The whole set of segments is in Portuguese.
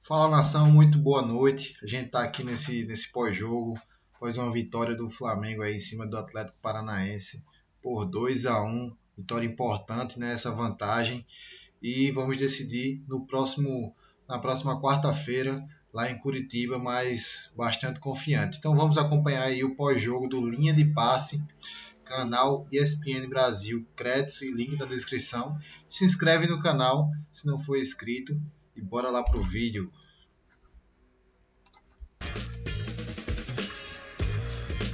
Fala nação, muito boa noite. A gente está aqui nesse pós-jogo, após uma vitória do Flamengo aí em cima do Atlético Paranaense por 2-1. Vitória importante, né? Essa vantagem. E vamos decidir na próxima quarta-feira, lá em Curitiba, mas bastante confiante. Então vamos acompanhar aí o pós-jogo do Linha de Passe, canal ESPN Brasil. Créditos e link na descrição. Se inscreve no canal se não for inscrito. E bora lá pro vídeo.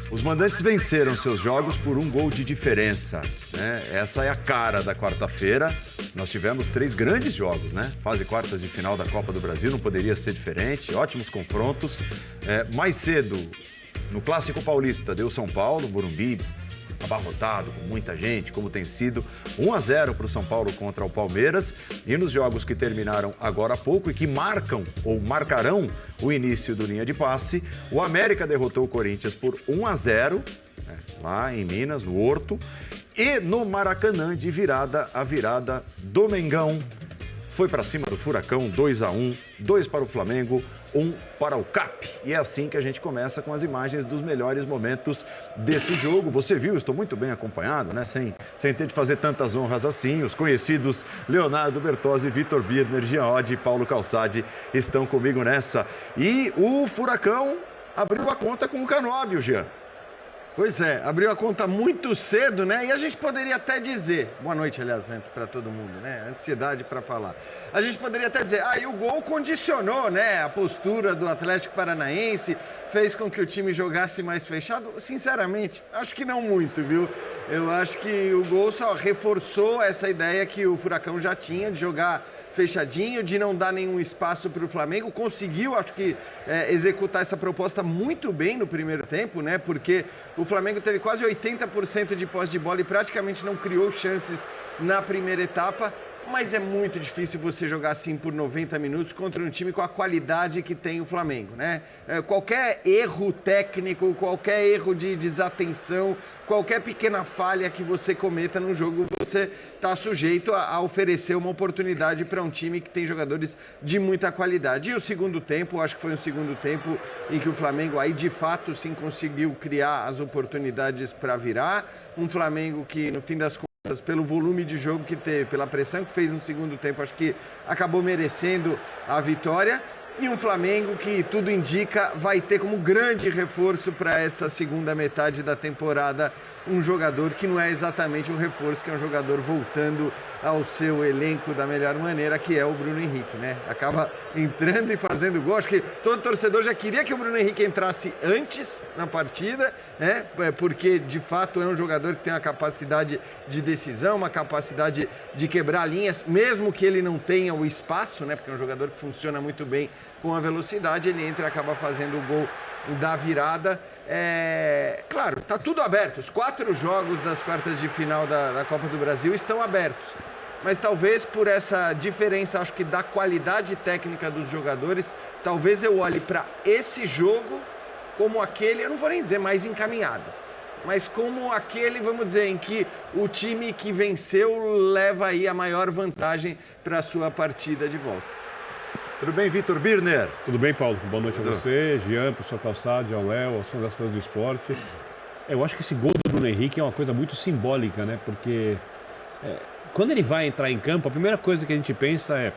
Os mandantes venceram seus jogos por 1 gol de diferença, né? Essa é a cara da quarta-feira. Nós tivemos 3 grandes jogos, né? Fase quartas de final da Copa do Brasil, não poderia ser diferente. Ótimos confrontos. Mais cedo, no Clássico Paulista, deu São Paulo, Morumbi, abarrotado, com muita gente, como tem sido. 1-0 para o São Paulo contra o Palmeiras. E nos jogos que terminaram agora há pouco e que marcam ou marcarão o início do Linha de Passe, o América derrotou o Corinthians por 1-0, lá em Minas, no Horto. E no Maracanã, de virada, a virada do Mengão foi para cima do Furacão, 2-1, 2 para o Flamengo, 1 para o CAP. E é assim que a gente começa com as imagens dos melhores momentos desse jogo. Você viu, estou muito bem acompanhado, né? Sem ter de fazer tantas honras assim. Os conhecidos Leonardo Bertozzi, Vitor Birner, Jean Oddi e Paulo Calçade estão comigo nessa. E o Furacão abriu a conta com o Canóbio, Jean. Pois é, abriu a conta muito cedo, né? E a gente poderia até dizer, boa noite, aliás, antes para todo mundo, né? Ansiedade para falar. A gente poderia até dizer, e o gol condicionou, né? A postura do Atlético Paranaense, fez com que o time jogasse mais fechado. Sinceramente, acho que não muito, viu? Eu acho que o gol só reforçou essa ideia que o Furacão já tinha de jogar fechadinho, de não dar nenhum espaço para o Flamengo. Conseguiu, acho que, executar essa proposta muito bem no primeiro tempo, né? Porque o Flamengo teve quase 80% de posse de bola e praticamente não criou chances na primeira etapa. Mas é muito difícil você jogar assim por 90 minutos contra um time com a qualidade que tem o Flamengo, né? Qualquer erro técnico, qualquer erro de desatenção, qualquer pequena falha que você cometa no jogo, você está sujeito a oferecer uma oportunidade para um time que tem jogadores de muita qualidade. E o segundo tempo, acho que foi um segundo tempo em que o Flamengo aí de fato sim conseguiu criar as oportunidades para virar. Um Flamengo que no fim das contas, pelo volume de jogo que teve, pela pressão que fez no segundo tempo, acho que acabou merecendo a vitória. E um Flamengo que, tudo indica, vai ter como grande reforço para essa segunda metade da temporada um jogador que não é exatamente um reforço, que é um jogador voltando ao seu elenco da melhor maneira, que é o Bruno Henrique, né? Acaba entrando e fazendo gol. Acho que todo torcedor já queria que o Bruno Henrique entrasse antes na partida, né? Porque, de fato, é um jogador que tem uma capacidade de decisão, uma capacidade de quebrar linhas, mesmo que ele não tenha o espaço, né? Porque é um jogador que funciona muito bem com a velocidade, ele entra e acaba fazendo o gol da virada. Claro, está tudo aberto. Os 4 jogos das quartas de final da Copa do Brasil estão abertos. Mas talvez por essa diferença, acho que da qualidade técnica dos jogadores, talvez eu olhe para esse jogo como aquele, eu não vou nem dizer mais encaminhado, mas como aquele, vamos dizer, em que o time que venceu leva aí a maior vantagem para a sua partida de volta. Tudo bem, Vitor Birner? Tudo bem, Paulo? Boa noite a você, Jean, professor Calçade, ao Léo, aos fãs das fãs do esporte. Eu acho que esse gol do Bruno Henrique é uma coisa muito simbólica, né? Porque quando ele vai entrar em campo, a primeira coisa que a gente pensa é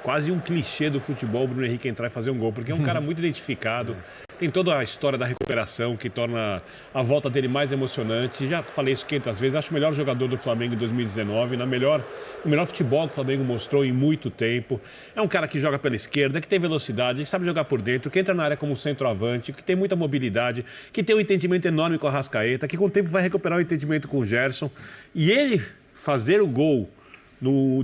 quase um clichê do futebol, o Bruno Henrique entrar e fazer um gol, porque é um cara muito identificado, tem toda a história da recuperação que torna a volta dele mais emocionante. Já falei isso 500 vezes, acho o melhor jogador do Flamengo em 2019, o melhor futebol que o Flamengo mostrou em muito tempo. É um cara que joga pela esquerda, que tem velocidade, que sabe jogar por dentro, que entra na área como centroavante, que tem muita mobilidade, que tem um entendimento enorme com a Arrascaeta, que com o tempo vai recuperar o entendimento com o Gerson. E ele fazer o gol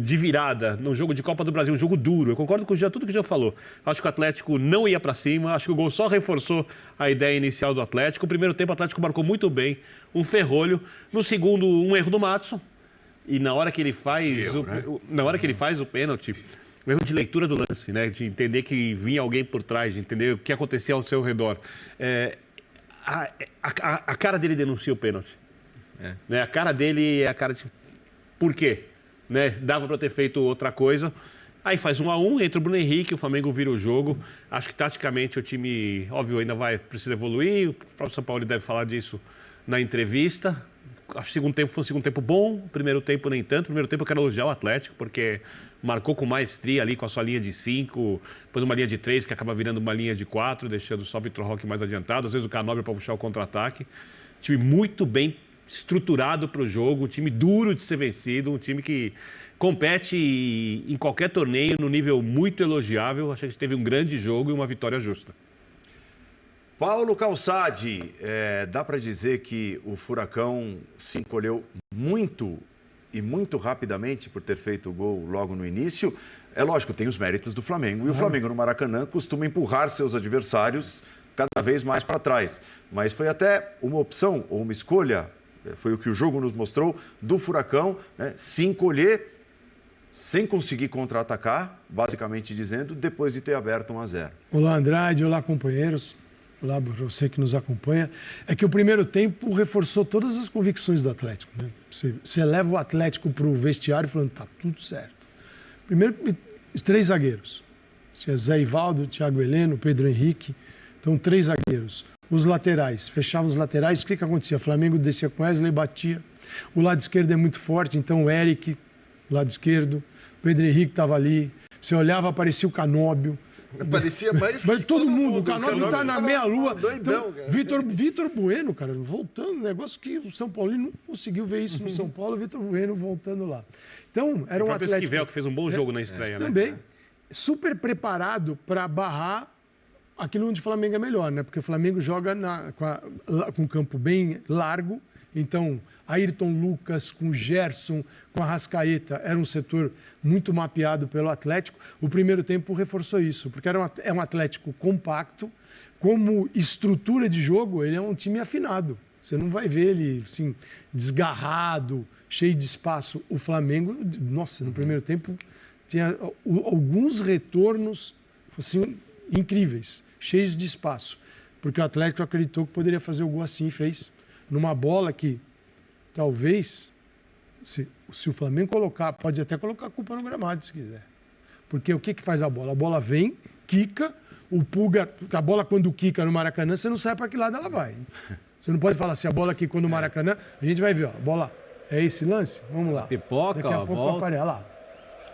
de virada, no jogo de Copa do Brasil, um jogo duro. Eu concordo com tudo que o Jean falou. Acho que o Atlético não ia para cima, acho que o gol só reforçou a ideia inicial do Atlético. No primeiro tempo, o Atlético marcou muito bem, um ferrolho. No segundo, um erro do Maddson. E na hora que ele faz o pênalti, um erro de leitura do lance, né? De entender que vinha alguém por trás, de entender o que acontecia ao seu redor. A cara dele denuncia o pênalti. Né? A cara dele é a cara de... Por quê? Né? Dava para ter feito outra coisa. Aí faz 1-1, entra o Bruno Henrique, o Flamengo vira o jogo. Acho que taticamente o time, óbvio, ainda precisa evoluir. O próprio São Paulo deve falar disso na entrevista. Acho que o segundo tempo foi um segundo tempo bom, o primeiro tempo nem tanto. O primeiro tempo eu quero elogiar o Atlético, porque marcou com maestria ali com a sua linha de 5, depois uma linha de 3 que acaba virando uma linha de 4, deixando só o Vitor Roque mais adiantado, às vezes o Canóbio para puxar o contra-ataque. Time muito bem estruturado para o jogo, um time duro de ser vencido, um time que compete em qualquer torneio no nível muito elogiável. Achei que teve um grande jogo e uma vitória justa. Paulo Calçade, dá para dizer que o Furacão se encolheu muito e muito rapidamente por ter feito o gol logo no início. É lógico, tem os méritos do Flamengo. E o Flamengo no Maracanã costuma empurrar seus adversários cada vez mais para trás. Mas foi até uma opção ou uma escolha, foi o que o jogo nos mostrou, do Furacão, né, se encolher sem conseguir contra-atacar, basicamente dizendo, depois de ter aberto 1-0. Olá, Andrade. Olá, companheiros. Olá para você que nos acompanha. É que o primeiro tempo reforçou todas as convicções do Atlético, né? Você leva o Atlético para o vestiário falando, tá tudo certo. Primeiro, os 3 zagueiros. Tinha Zé Ivaldo, Thiago Heleno, Pedro Henrique. Então, 3 zagueiros. Os laterais, fechavam os laterais, o que acontecia? O Flamengo descia com Wesley, batia. O lado esquerdo é muito forte, então o Eric, lado esquerdo. O Pedro Henrique estava ali. Você olhava, aparecia o Canóbio. Parecia mais Mas que todo mundo. O Canóbio Canóbio tá na meia-lua. Doidão, então, Vitor Bueno, cara, voltando. Negócio que o São Paulo não conseguiu ver isso no São Paulo. Vitor Bueno voltando lá. Então, era um Atlético... Esquivel, que fez um bom jogo na estreia, né? Também. Super preparado para barrar aquilo onde o Flamengo é melhor, né? Porque o Flamengo joga com um campo bem largo. Então, Ayrton Lucas com Gerson, com Arrascaeta, era um setor muito mapeado pelo Atlético. O primeiro tempo reforçou isso, porque é um Atlético compacto. Como estrutura de jogo, ele é um time afinado. Você não vai ver ele assim, desgarrado, cheio de espaço. O Flamengo, nossa, no primeiro tempo tinha alguns retornos assim, incríveis, cheios de espaço. Porque o Atlético acreditou que poderia fazer o gol assim, fez. Numa bola que talvez, se o Flamengo colocar, pode até colocar a culpa no gramado, se quiser. Porque o que faz a bola? A bola vem, quica, o Pulga, a bola quando quica no Maracanã, você não sabe para que lado ela vai. Você não pode falar assim, a bola quicou no Maracanã, a gente vai ver, ó, a bola é esse lance? Vamos lá. Pipoca, daqui a pouco volta. aparece,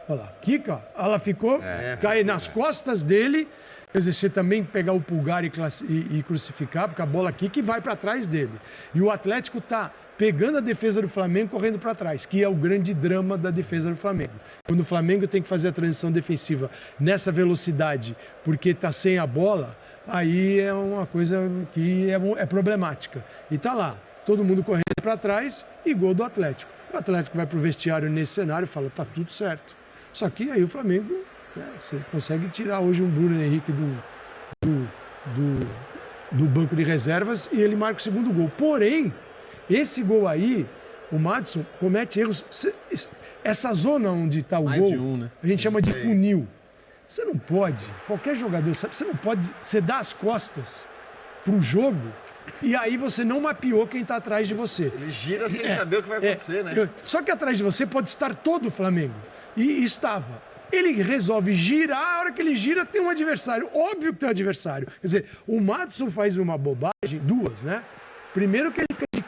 olha lá, quica, ela ficou, cai nas costas dele. Quer dizer, você também pegar o Pulgar e crucificar, porque a bola aqui que vai para trás dele. E o Atlético está pegando a defesa do Flamengo correndo para trás, que é o grande drama da defesa do Flamengo. Quando o Flamengo tem que fazer a transição defensiva nessa velocidade, porque está sem a bola, aí é uma coisa que é problemática. E está lá, todo mundo correndo para trás e gol do Atlético. O Atlético vai para o vestiário nesse cenário e fala, tá tudo certo. Só que aí o Flamengo... Você consegue tirar hoje um Bruno Henrique do banco de reservas e ele marca o segundo gol. Porém, esse gol aí, o Madison comete erros. Essa zona onde está o Mais gol, de um, né? a gente chama de funil. Você não pode, qualquer jogador, você não pode, você dá as costas para o jogo e aí você não mapeou quem está atrás de você. Ele gira sem saber o que vai acontecer, né? Só que atrás de você pode estar todo o Flamengo. E estava. Ele resolve girar, a hora que ele gira tem um adversário. Óbvio que tem um adversário. Quer dizer, o Madison faz uma bobagem, duas, né? Primeiro que ele fica de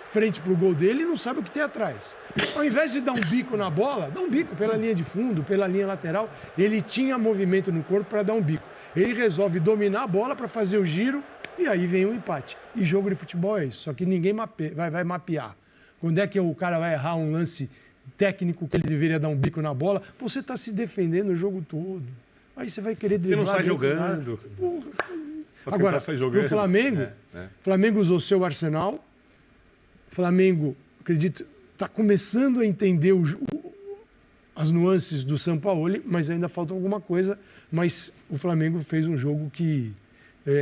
frente pro gol dele e não sabe o que tem atrás. Ao invés de dar um bico na bola, dá um bico pela linha de fundo, pela linha lateral. Ele tinha movimento no corpo para dar um bico. Ele resolve dominar a bola para fazer o giro e aí vem um empate. E jogo de futebol é isso, só que ninguém vai mapear. Quando é que o cara vai errar um lance técnico que ele deveria dar um bico na bola? Você está se defendendo o jogo todo. Aí você vai querer driblar. Você não sai dentro da área. jogando. Porra. Pra Agora, tentar sair jogando. o Flamengo, Flamengo usou seu arsenal. O Flamengo, acredito, está começando a entender as nuances do Sampaoli, mas ainda falta alguma coisa. Mas o Flamengo fez um jogo que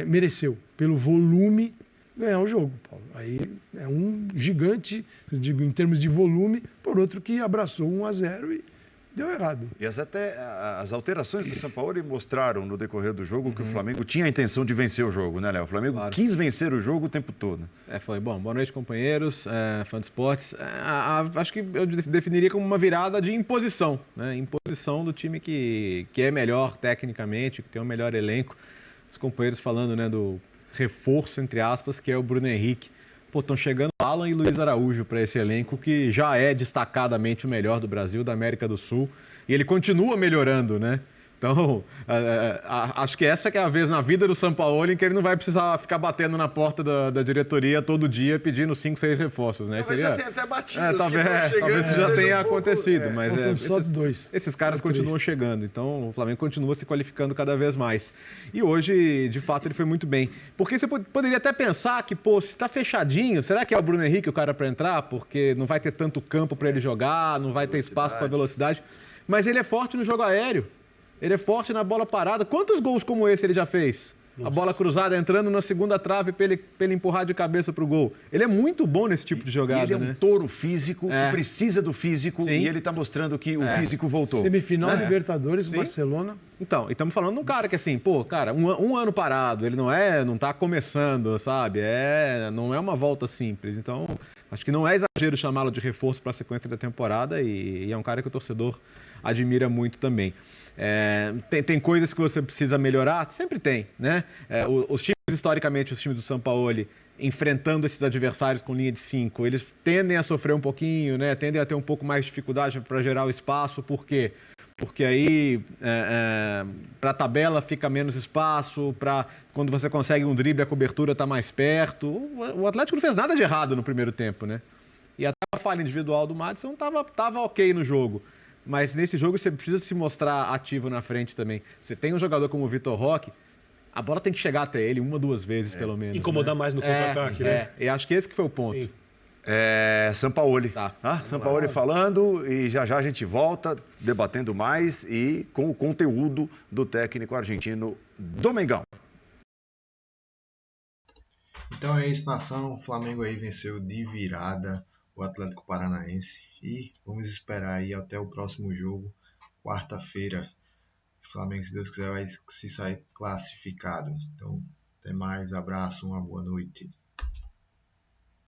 mereceu, pelo volume, ganhar o jogo, Paulo. Aí é um gigante, digo, em termos de volume, por outro que abraçou 1-0 deu errado. E as alterações do Sampaoli mostraram no decorrer do jogo que o Flamengo tinha a intenção de vencer o jogo, né, Léo? O Flamengo quis vencer o jogo o tempo todo. Foi bom. Boa noite, companheiros, fã de esportes. Acho que eu definiria como uma virada de imposição, né? Imposição do time que é melhor tecnicamente, que tem um melhor elenco. Os companheiros falando, né, do reforço, entre aspas, que é o Bruno Henrique. Pô, estão chegando Alan e Luiz Araújo para esse elenco que já é destacadamente o melhor do Brasil, da América do Sul. E ele continua melhorando, né? Então, acho que essa que é a vez na vida do Sampaoli em que ele não vai precisar ficar batendo na porta da diretoria todo dia pedindo 5, 6 reforços, né? Talvez já tenha até batido. Talvez isso já tenha acontecido, mas só dois. Esses caras continuam chegando. Então, o Flamengo continua se qualificando cada vez mais. E hoje, de fato, ele foi muito bem. Porque você poderia até pensar que, pô, se está fechadinho, será que é o Bruno Henrique o cara para entrar? Porque não vai ter tanto campo para ele jogar, não vai ter espaço para velocidade. Mas ele é forte no jogo aéreo. Ele é forte na bola parada. Quantos gols como esse ele já fez? Nossa. A bola cruzada entrando na segunda trave para ele empurrar de cabeça para o gol. Ele é muito bom nesse tipo de jogada, ele é um touro físico, que precisa do físico. Sim. E ele está mostrando que o físico voltou. Semifinal Libertadores, Barcelona. Então, e estamos falando de um cara que assim, pô, cara, um ano parado, ele não tá começando, sabe? Não é uma volta simples. Então, acho que não é exagero chamá-lo de reforço para a sequência da temporada e é um cara que o torcedor admira muito também. Tem coisas que você precisa melhorar? Sempre tem, né? Os times, historicamente, os times do Sampaoli, enfrentando esses adversários com linha de 5, eles tendem a sofrer um pouquinho, né? Tendem a ter um pouco mais de dificuldade para gerar o espaço. Por quê? Porque aí, para a tabela, fica menos espaço, quando você consegue um drible, a cobertura está mais perto. O Atlético não fez nada de errado no primeiro tempo, né? E até a falha individual do Madison estava ok no jogo. Mas nesse jogo você precisa se mostrar ativo na frente também. Você tem um jogador como o Vitor Roque, a bola tem que chegar até ele 1 ou 2 vezes, pelo menos. Incomodar mais no contra-ataque, né? E acho que esse que foi o ponto. Sim. Sampaoli. Tá. Sampaoli falando e já a gente volta debatendo mais e com o conteúdo do técnico argentino Domengão. Então é isso, nação. O Flamengo aí venceu de virada o Atlético Paranaense e vamos esperar aí até o próximo jogo, quarta-feira. O Flamengo, se Deus quiser, vai se sair classificado. Então, até mais, abraço, uma boa noite.